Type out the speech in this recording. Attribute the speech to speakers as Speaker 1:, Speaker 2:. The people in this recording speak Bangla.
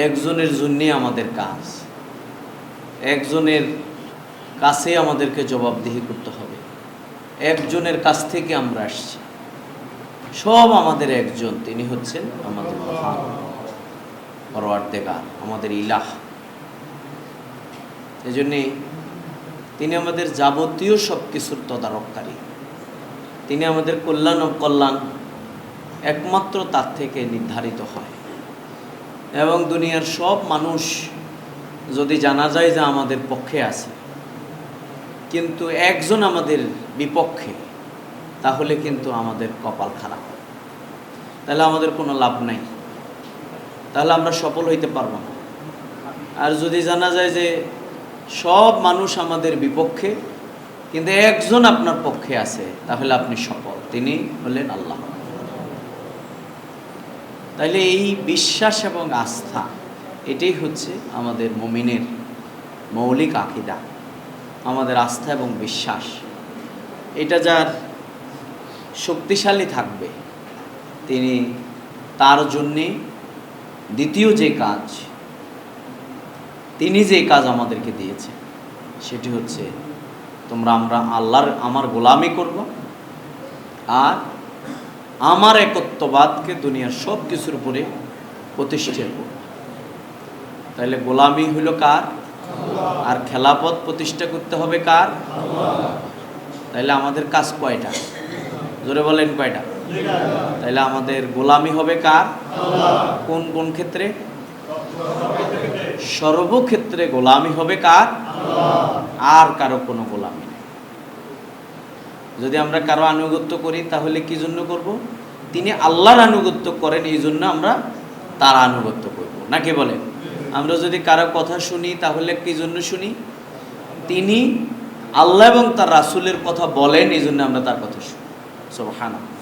Speaker 1: একজনের জন্যে আমাদের কাজ, একজনের কাছে আমাদেরকে জবাবদিহি করতে হবে। একজনের কাছ থেকে আমরা আসছি, সব আমাদের একজন, তিনি হচ্ছেন আমাদের মহান পরওয়ারদিগার, আমাদের ইলাহ। এজন্যে তিনি আমাদের যাবতীয় সব কিছুর তদারককারী। তিনি আমাদের কল্যাণ ও কল্যাণ একমাত্র তার থেকে নির্ধারিত হয়। এবং দুনিয়ার সব মানুষ যদি জানা যায় যে আমাদের পক্ষে আছে, কিন্তু একজন আমাদের বিপক্ষে, তাহলে কিন্তু আমাদের কপাল খারাপ, তাহলে আমাদের কোনো লাভ নাই, তাহলে আমরা সফল হইতে পারবো না। আর যদি জানা যায় যে সব মানুষ আমাদের বিপক্ষে, কিন্তু একজন আপনার পক্ষে আছে, তাহলে আপনি সফল, তিনি হলেন আল্লাহ। তাইলে এই বিশ্বাস এবং আস্থা, এটাই হচ্ছে আমাদের মুমিনের মৌলিক আকীদা। আমাদের আস্থা এবং বিশ্বাস, এটা যার শক্তিশালী থাকবে, তিনি তার জন্যে দ্বিতীয় যে কাজ, তিনি যে কাজ আমাদেরকে দিয়েছে, সেটি হচ্ছে আমরা আমার গোলামি করব আর আমার একত্ববাদকে দুনিয়ার সব কিছুর উপরে প্রতিষ্ঠিত করব। তাহলে গোলামি হলো কার? আর খেলাফত প্রতিষ্ঠা করতে হবে কার? তাইলে আমাদের কাজ কয়টা? জোরে বলেন কয়টা? তাইলে আমাদের গোলামি হবে কার? কোন কোন ক্ষেত্রে? সর্বক্ষেত্রে গোলামি হবে কার? আর কারো কোনো গোলামি নেই। যদি আমরা কারো আনুগত্য করি, তাহলে কি জন্য করব? তিনি আল্লাহর আনুগত্য করেন, এই জন্য আমরা তার আনুগত্য করব, নাকি বলেন? আমরা যদি কারো কথা শুনি, তাহলে কি জন্য শুনি? তিনি আল্লাহ এবং তার রাসূলের কথা বলেন, এই জন্য আমরা তার কথা শুনি। সুবহানাল্লাহ।